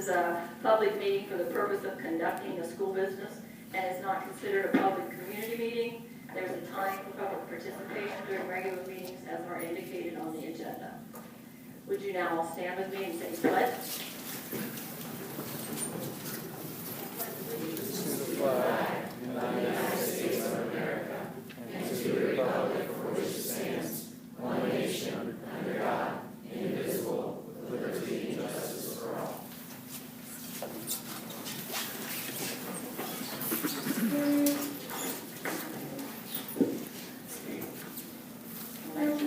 is a public meeting for the purpose of conducting a school business and is not considered a public community meeting. There's a time for public participation during regular meetings as are indicated on the agenda. Would you now all stand with me and say pledge? To the flag of the United States of America and to the republic for which it stands, one nation, under God, indivisible, with liberty and justice for all.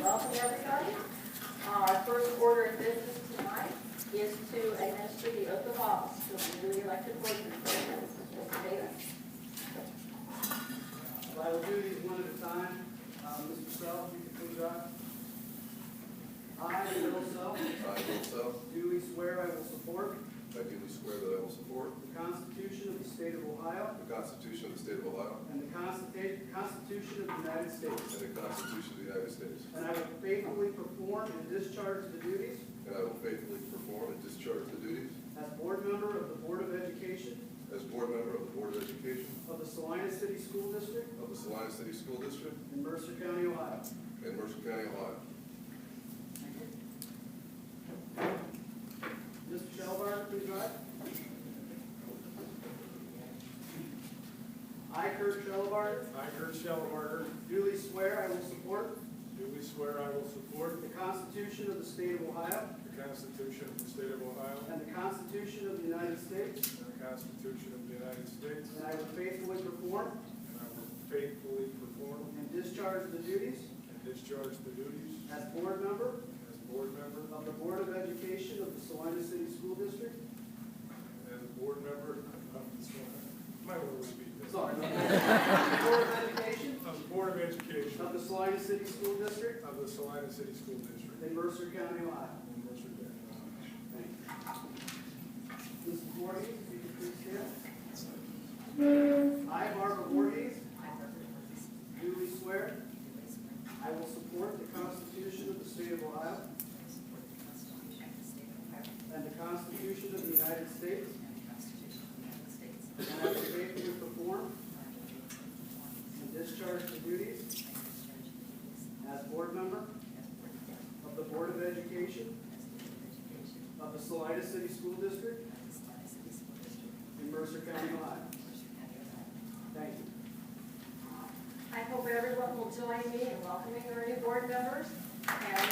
Welcome, everybody. Our first order of business tonight is to administer the oath of office to the newly elected board members. Mr. Davis. I will do these one at a time. Mr. Self, you can please rise. I, Bill Self, duly swear I will support I duly swear that I will support the Constitution of the State of Ohio the Constitution of the State of Ohio and the Constitution of the United States, and the Constitution of the United States, and I will faithfully perform and discharge the duties and I will faithfully perform and discharge the duties as board member of the Board of Education as board member of the Board of Education of the Celina City School District of the Celina City School District in Mercer County, Ohio. in Mercer County, Ohio. Mr. Shelbar, please rise. I, Kurt Shelbar, I, Kurt Schellenberger, duly swear I will support duly swear I will support the Constitution of the State of Ohio the Constitution of the State of Ohio and the Constitution of the United States, and the Constitution of the United States, and I will faithfully perform and I will faithfully perform and discharge the duties and discharge the duties as board member as board member of the Board of Education of the Celina City School District. and as board member of the might want to repeat this. Sorry. Board of Education Of the Board of Education of the Celina City School District of the Celina City School District in Mercer County, Ohio. in Mercer County, Ohio. Thank you. Mrs. Voorhees, if you could please stand. I, Barbara Voorhees, duly swear I will support the Constitution of the State of Ohio and the Constitution of the United States, and I will faithfully perform and discharge the duties as board member of the Board of Education of the Celina City School District in Mercer County, Ohio. Thank you. I hope everyone will join me in welcoming our new board members. And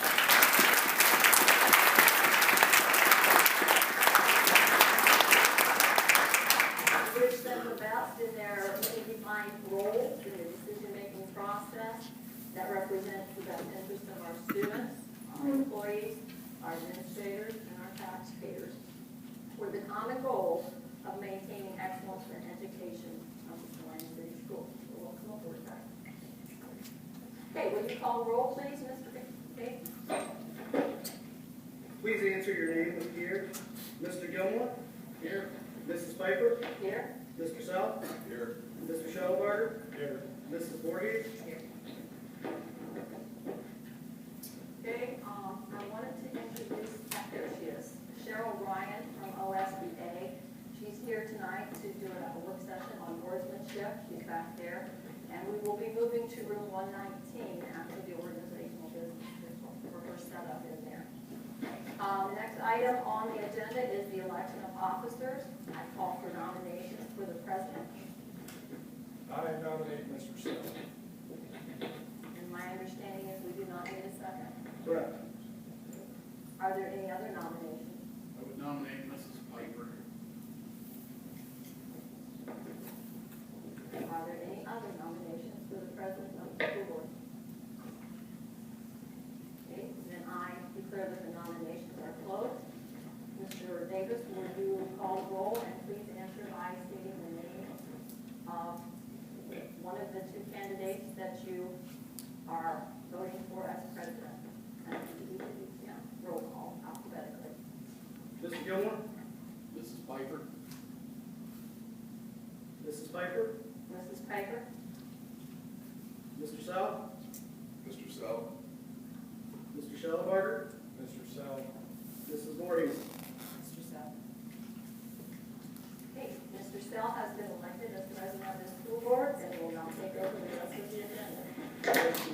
wish them the best in their many defined roles in the decision-making process that represents the best interest of our students, our employees, our administrators, and our taxpayers, with the common goal of maintaining excellence in education of the Celina City Schools. So welcome aboard, guys. Okay, will you call roll, please, Mr. Bates? Please answer your name with here. Mr. Gilmore? Here. Mrs. Piper? Here. Mr. South? Here. Mr. Schellenberger? Here. Mrs. Voorhees? Okay, I wanted to introduce, there she is, Cheryl Ryan from OSBA. She's here tonight to do a work session on boardsmanship. She's back there. And we will be moving to room 119 after the organizational business for her setup in there. The next item on the agenda is the election of officers. I call for nominations for the president. I nominate Mr. Self. And my understanding is we do not need a second. Correct. Are there any other nominations? I would nominate Mrs. Piper. Are there any other nominations for the president of the school board? Okay, then I declare that the nominations are closed. Mr. Davis, will you call the roll and please answer by stating the name of one of the two candidates that you are voting for as president? And yeah, roll call alphabetically. Mr. Gilmore? Mrs. Piper. Mrs. Piper? Mrs. Piper? Mr. South? Mr. South. Mr. Schellenberger? Mr. Self. Mrs. Voorhees? Mr. South. I'll take over the rest of the agenda.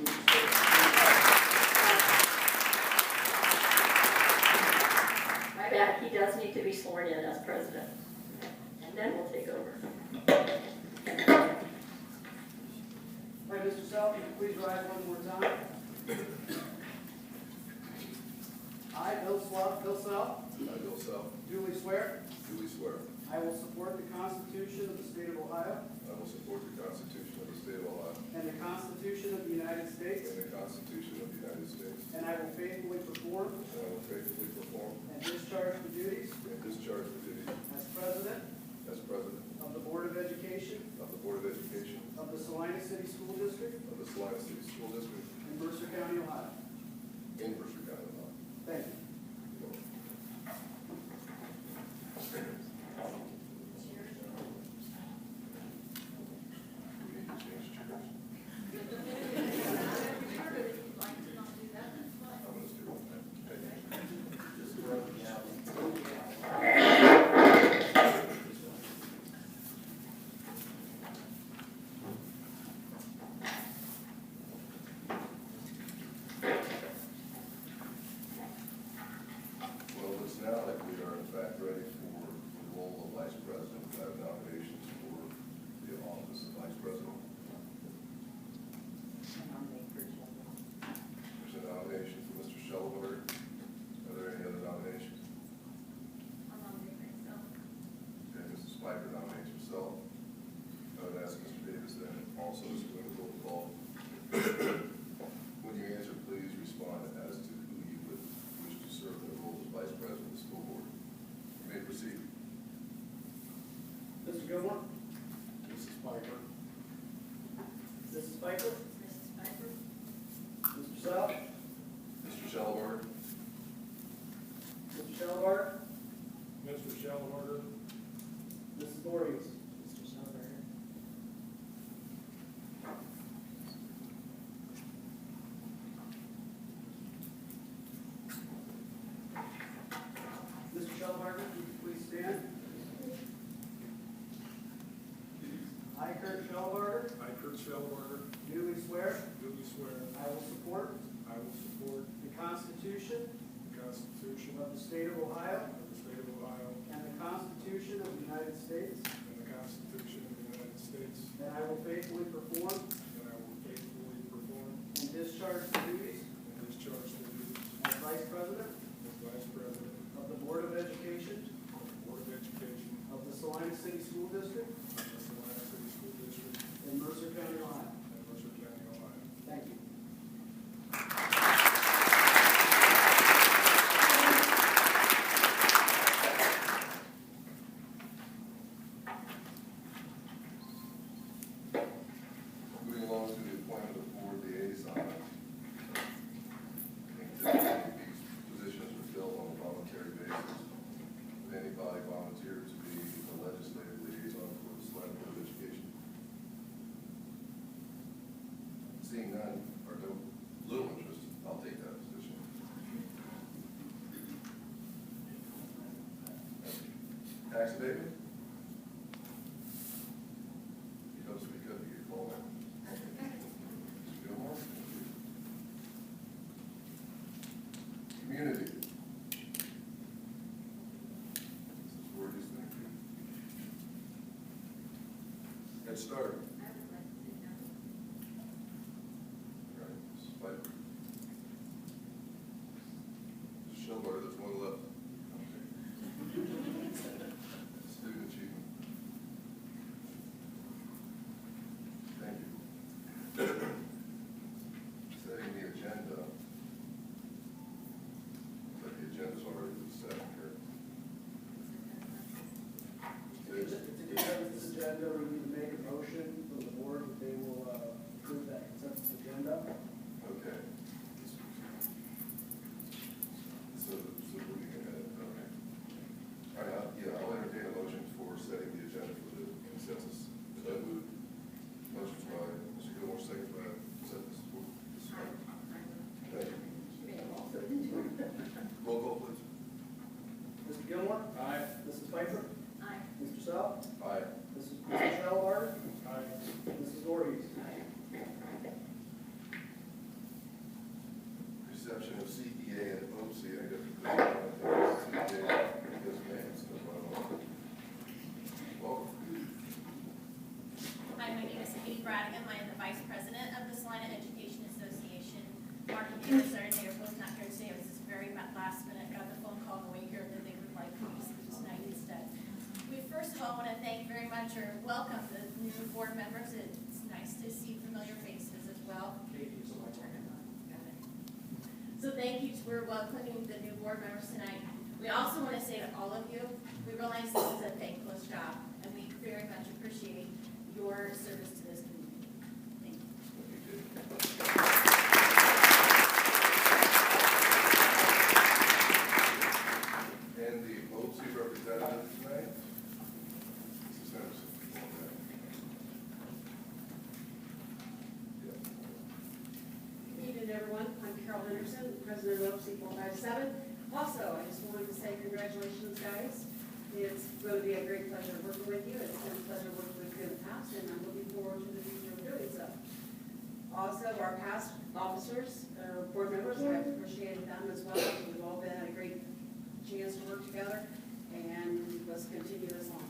My bad, he does need to be sworn in as president, and then we'll take over. All right, Mr. Self, please rise one more time. I, Bill Self, I, Bill Self, duly swear duly swear I will support the Constitution of the State of Ohio I will support the Constitution of the State of Ohio and the Constitution of the United States, and the Constitution of the United States, and I will faithfully perform and I will faithfully perform and discharge the duties and discharge the duties as President as President of the Board of Education of the Board of Education of the Celina City School District of the Celina City School District in Mercer County, Ohio. in Mercer County, Ohio. Thank you. We need to change chairs. I'm gonna do it. Just throw me out. Well, it looks now like we are in fact ready for the role of Vice President. We have nominations for the office of Vice President. There's a nomination for Mr. Schellenberg. Are there any other nominations? Okay, Mrs. Piper nominates herself. I would ask Mr. Davis then also to go to roll call. When you answer, please respond as to who you would wish to serve in the role as Vice President of the school board. You may proceed. Mr. Gilmore? Mrs. Piper. Mrs. Piper? Mr. Self? Mr. Schellenberg. Mr. Schellenberg? Mr. Schellenberger. Mrs. Voorhees? Mr. Schellenberg, would you please stand? I, Kurt Schellenberger, I, Kurt Schellenberger, duly swear duly swear I will support I will support the Constitution the Constitution of the State of Ohio of the State of Ohio and the Constitution of the United States, and the Constitution of the United States, and I will faithfully perform and I will faithfully perform and discharge the duties and discharge the duties as Vice President as Vice President of the Board of Education of the Board of Education of the Celina City School District of the Celina City School District in Mercer County, Ohio. in Mercer County, Ohio. Thank you. Moving along to the appointment of board liaison. Typically, these positions are filled on a voluntary basis. Would anybody volunteer to be the legislative liaison for the Celina Board of Education? Seeing none, or no little interest, I'll take that position. Tax abatement? You don't speak up, you get called out. Mr. Gilmore? Community. Mrs. Voorhees, thank you. Head Start. All right, Mrs. Piper. Mr. Schellenberger, there's one left. Student achievement. Thank you. Setting the agenda. But the agenda's already been set here. To get this agenda, we need to make a motion from the board that they will approve that consensus agenda. Okay. Bradigan. I am the Vice President of the Celina Education Association. Mark and David started, they were both not here today. It was just very last minute. Got the phone call on the way here that they would like me to speak tonight instead. We first of all want to thank very much or welcome the new board members. It's nice to see familiar faces as well. Thank you so much. So thank you for welcoming the new board members tonight. We also want to say to all of you, we realize this is a thankless job, and we very much appreciate your service to this community. Thank you. And the OC representative tonight, Mrs. Henderson. Good evening, everyone. I'm Carol Henderson, president of OC 457. Also, I just wanted to say congratulations, guys. It's going to be a great pleasure working with you. It's been a pleasure working with you in the past, and I'm looking forward to the future of doing so. Also, our past officers, board members, I've appreciated them as well. We've all been a great chance to work together, and let's continue this on.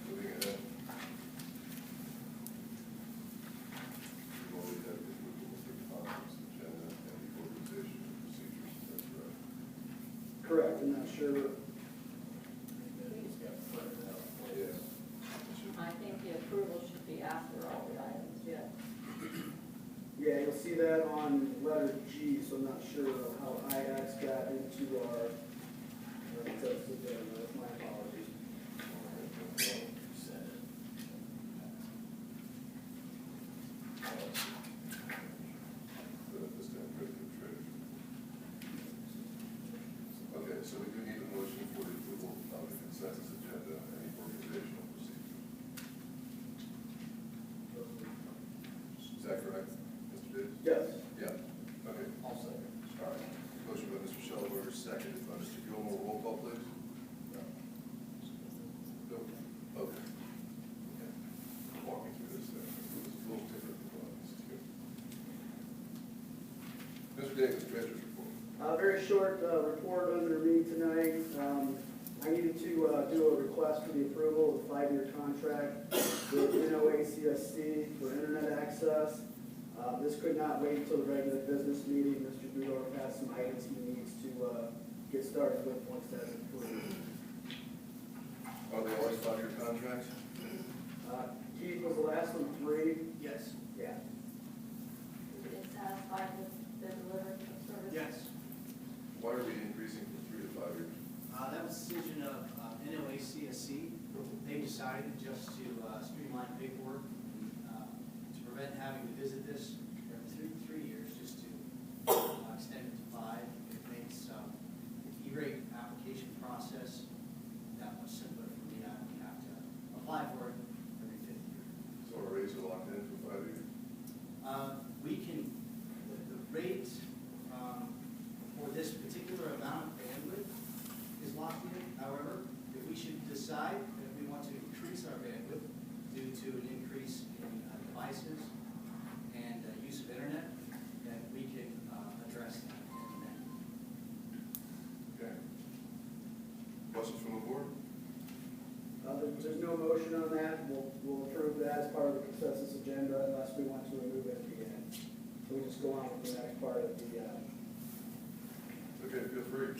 Moving ahead. We've already had the approval of the conference agenda and the organization and procedures, that's right. Correct, I'm not sure. Yes. I think the approval should be after all the items, yeah. Yeah, you'll see that on letter G, so I'm not sure how IX got into our text agenda. That's my apologies. Okay, so we do need a motion for the approval of the consensus agenda and the organizational procedures. Is that correct, Mr. Davis? Yes. Yeah, okay. I'll second. All right. Motion by Mr. Shelberg, seconded by Mr. Gilmore. Roll call, please. Bill? Okay. Walk me through this then. It's a little different than what I'm used to. Mr. Davis, treasurer's report. Very short report under me tonight. I needed to do a request for the approval of a 5-year contract with NOACSC for internet access. This could not wait until the regular business meeting. Mr. Budor has some items he needs to get started with once that's approved. Are they always 5-year contracts? Keith, was the last one 3? Yes. Yeah. Is it satisfied with the delivery of service? Yes. Why are we increasing from 3 to 5 years? That was a decision of NOACSC. They decided just to streamline paperwork, to prevent having to visit this every 3 years, just to extend it to 5. It makes the E-rate application process that much simpler for me. I don't have to apply for it every 5th year. So our rates are locked in for 5 years? We can, the rate for this particular amount of bandwidth is locked in. However, if we should decide that we want to increase our bandwidth due to an increase in devices and use of internet, then we can address that. Okay. Questions from the board? There's no motion on that. We'll approve that as part of the consensus agenda unless we want to remove it at the end. So we just go on with the next part of the, Okay, feel free.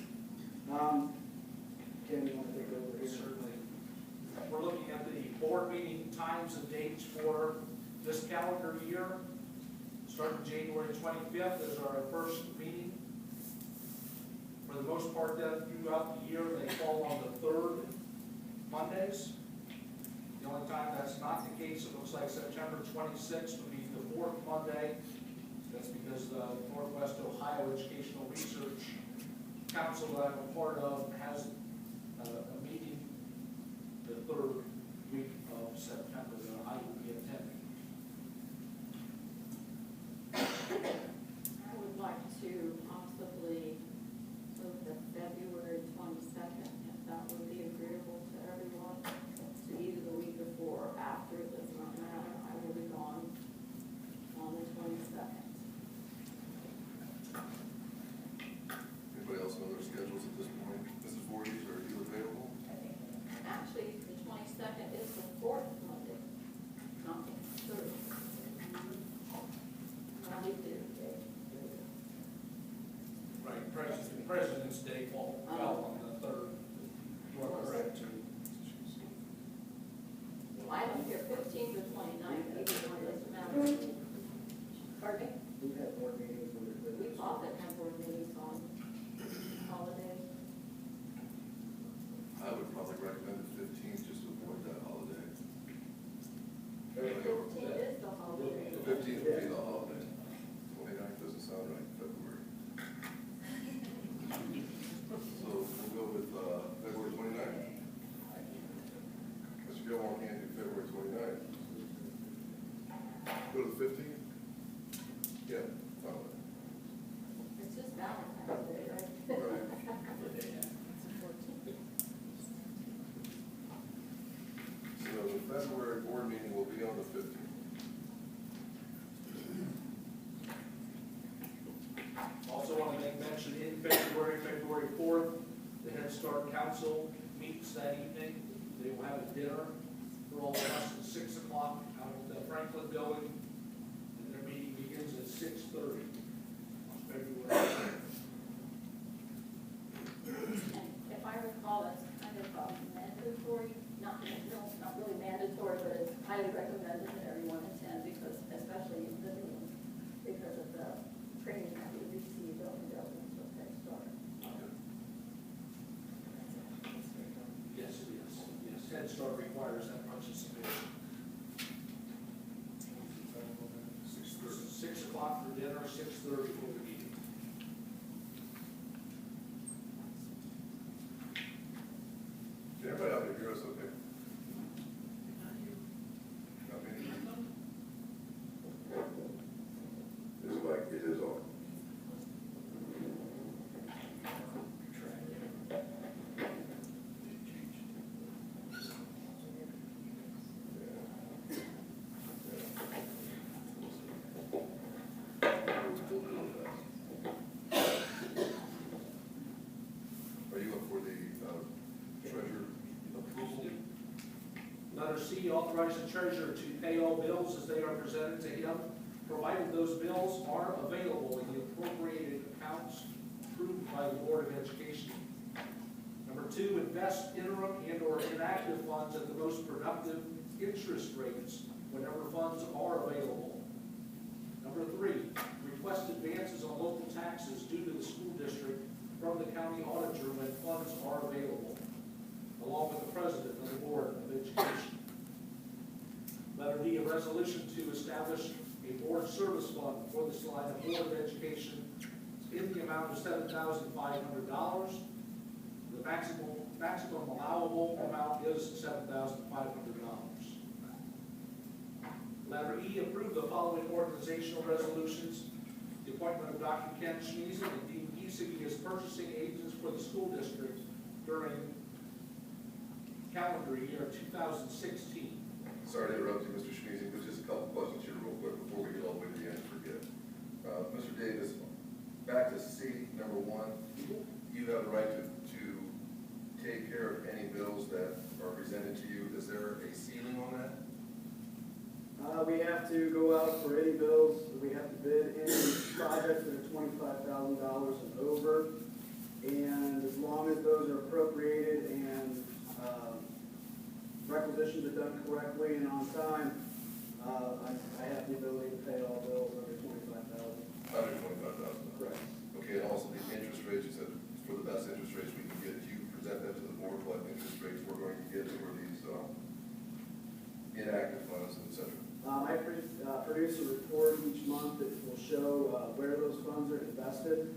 Ken, you want to take over here? Certainly. We're looking at the board meeting times and dates for this calendar year. Starting January 25th is our first meeting. For the most part, then throughout the year, they fall on the 3rd Mondays. The only time that's not the case, it looks like September 26th would be the 4th Monday. That's because the Northwest Ohio Educational Research Council that I'm a part of has a meeting the 3rd week of September that I will be attending. I would like to possibly move the February 22nd, if that would be agreeable to everyone. So either the week before or after, it does not matter. I will be gone on the 22nd. Right, President's Day fall, fell on the 3rd. You are correct. I don't care, 15th or 29th, either one doesn't matter. Pardon me? We've had board meetings where there's. We often have board meetings on holidays. I would probably recommend the 15th, just to avoid that holiday. 15th is the holiday. The 15th would be the holiday. 29th doesn't sound right, February. So we'll go with February 29th. Mr. Gilmore can't do February 29th. Go to the 15th? Yeah, fine with It's just Valentine's Day, right? that. Right. So the February board meeting will be on the 15th. Also want to make mention in February, February 4th, the Head Start Council meets that evening. They will have a dinner for all of us at 6 o'clock out at the Franklin Building. And their meeting begins at 6:30 on February 4th. And if I recall, it's kind of mandatory, not really mandatory, but it's highly recommended that everyone attend because, especially in the new ones, because of the training that we receive on the government with Head Start. Yes, it is. Yes, Head Start requires that participation. 6 o'clock for dinner, 6:30 for the meeting. Can everybody out there hear us okay? Not me? This mic, it is on. Are you up for the treasurer approval? Letter C, authorize the treasurer to pay all bills as they are presented to him, provided those bills are available in the appropriated accounts approved by the Board of Education. Number 2, invest interim and/or inactive funds at the most productive interest rates whenever funds are available. Number 3, request advances on local taxes due to the school district from the county auditor when funds are available, along with the president of the Board of Education. Letter D, a resolution to establish a board service fund for the Celina Board of Education in the amount of $7,500. The maximum allowable amount is $7,500. Letter E, approve the following organizational resolutions. The appointment of Dr. Ken Schmeesen and Dean Giesecke as purchasing agents for the school district during calendar year 2016. Sorry to interrupt you, Mr. Schmeezing, but just a couple questions here real quick before we get all the way to the end and forget. Mr. Davis, back to C, number 1, you have the right to take care of any bills that are presented to you. Is there a ceiling on that? We have to go out for any bills, we have to bid any projects that are $25,000 and over. And as long as those are appropriated and requisitions are done correctly and on time, I have the ability to pay all bills under $25,000. Under $25,000. Correct. Okay, and also the interest rates, you said for the best interest rates we can get, you present that to the board, what interest rates we're going to get for these inactive funds, et cetera. I produce a report each month that will show where those funds are invested.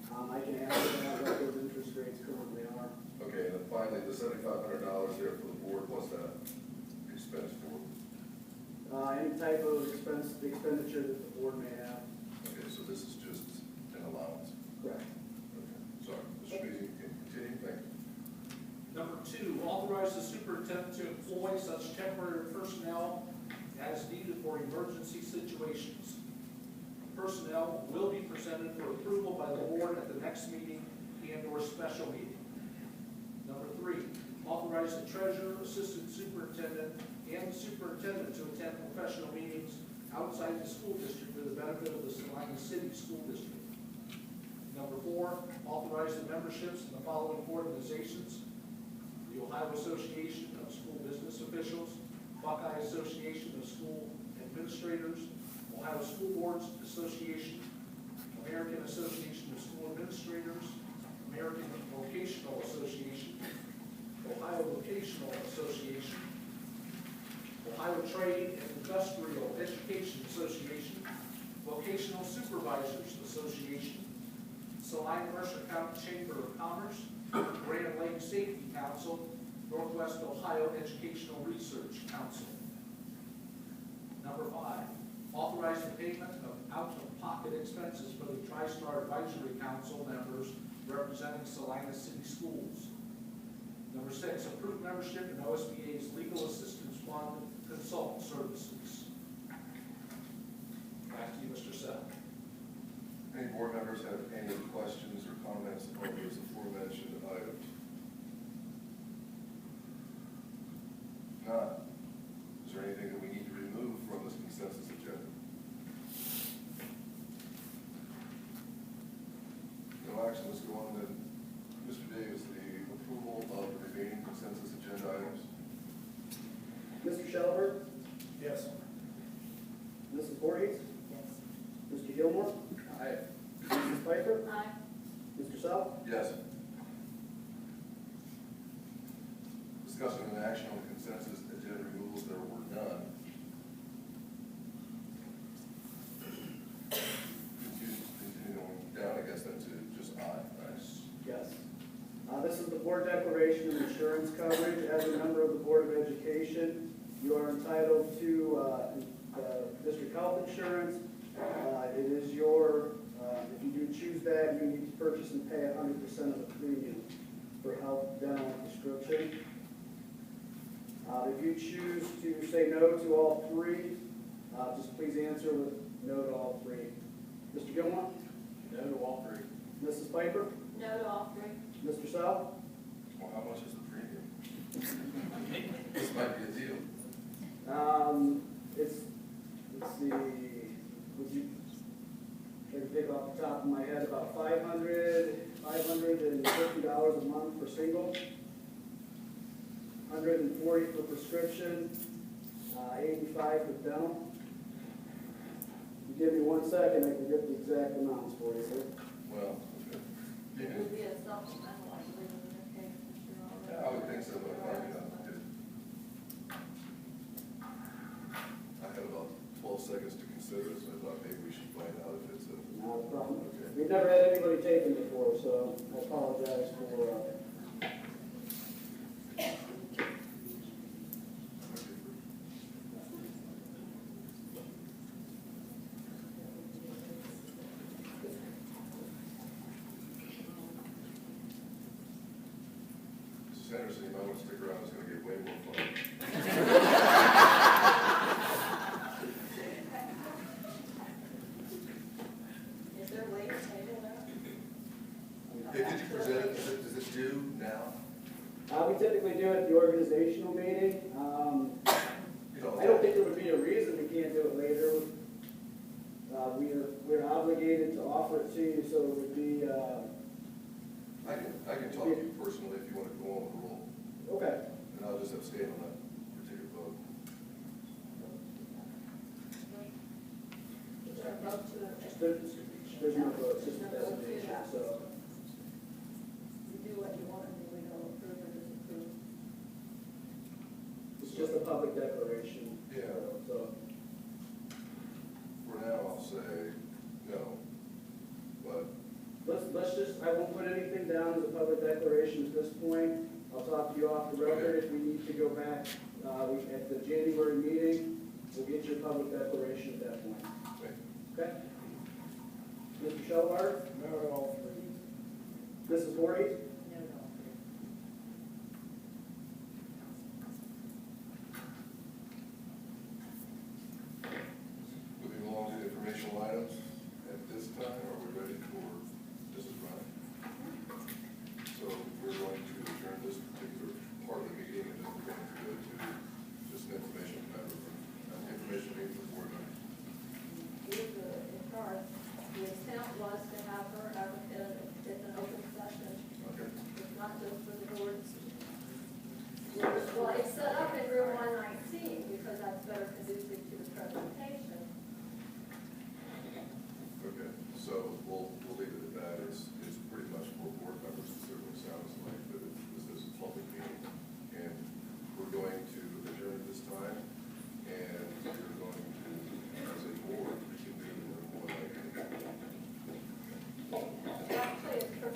I can add to that what those interest rates currently are. Okay, and then finally, the $7,500 there for the board, what's that expense for? Any type of expenditure that the board may have. Okay, so this is just an allowance. Correct. Okay, sorry, Mr. Schmeezing, you can continue, thank you. Number 2, authorize the superintendent to employ such temporary personnel as needed for emergency situations. Personnel will be presented for approval by the board at the next meeting and/or special meeting. Number 3, authorize the treasurer, assistant superintendent, and the superintendent to attend professional meetings outside the school district for the benefit of the Celina City School District. Number 4, 4, authorize the memberships in the following organizations: the Ohio Association of School Business Officials, Buckeye Association of School Administrators, Ohio School Boards Association, American Association of School Administrators, American Vocational Association, Ohio Vocational Association, Ohio Trade and Industrial Education Association, Vocational Supervisors Association, Celina Mercer County Chamber of Commerce, Grand Lake Safety Council, Northwest Ohio Educational Research Council. Number 5, authorize the payment of out-of-pocket expenses for the TriStar Advisory Council members representing Celina City Schools. Number 6, approve membership in OSBA's Legal Assistance Fund Consultant Services. Back to you, Mr. Sell. Any board members have any questions or comments on those aforementioned items? If not, is there anything that we need to remove from this consensus agenda? No action, let's go on then. Mr. Davis, the approval of the remaining consensus agenda items. Mr. Shelberg, Yes. Mrs. Voorhees, Yes. Mr. Gilmore, Aye. Mrs. Piper, Aye. Mr. Sal. Yes. Discussion and action on the consensus agenda removals, there were none. Continuing down, I guess that's just aye, right? Yes. This is the board declaration of insurance coverage. As a member of the Board of Education, you are entitled to district health insurance. It is your, if you do choose that, you need to purchase and pay 100% of the premium for health, dental, and prescription. If you choose to say no to all three, just please answer with no to all three. Mr. Gilmore? No to all three. Mrs. Piper? No to all three. Mr. Sal? Well, how much is the premium? This might be a deal. Let's see, would you, I can think off the top of my head, about $550 a month for single, $140 for prescription, $85 for dental. If you give me 1 second, I can get the exact amounts for you, sir. Well, okay. It would be a supplemental, I believe, in their case, Mr. Yeah, I would think so, but maybe not. I had about 12 seconds to consider this, and I thought maybe we should find out if it's a. Not a problem. Okay. We've never had anybody take them before, so I apologize for, Mrs. Henderson, you might want to stick around, it's going to get way more fun. Is there a way to table that? Hey, could you present it, is it due now? we typically do it at the organizational meeting. You know, I don't think there would be a reason we can't do it later. We're obligated to offer it to you, so it would be, I can talk to you personally if you want to go on the roll, okay. and I'll just abstain on that particular vote. Is there a vote to it? There's no vote, it's just a designation, so. You do what you want, and then we don't approve or disapprove. It's just a public declaration. Yeah. So, For now, I'll say no, but let's just, I won't put anything down as a public declaration at this point. I'll talk to you off the record if we need to go back, at the January meeting, we'll get your public declaration at that point. okay. Okay? Mr. Shelbar? No to all three. Mrs. Voorhees? No to all three. Moving along to informational items, at this time, are we ready for Mrs. Ryan? So we're going to adjourn this particular part of the meeting, and then we're going to go to just an information matter, information meeting for board members. With the, in part, the intent was to have her have a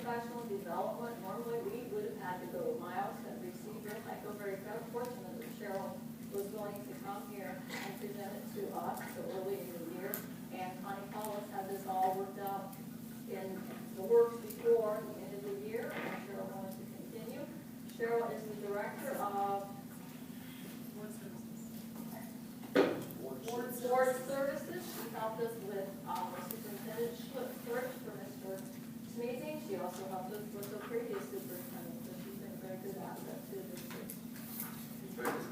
professional development. Normally, we would have had to go miles to receive it. I feel very fortunate that Cheryl was willing to come here and present it to us so early in the year. And Connie Paulus had this all worked out in the works before the end of the year, and Cheryl wanted to continue. Cheryl is the director of Board Services. She helped us with the superintendent search for Mr. Sneezing. She also helped us with the previous superintendent, so she's been a very good asset to the district. Okay,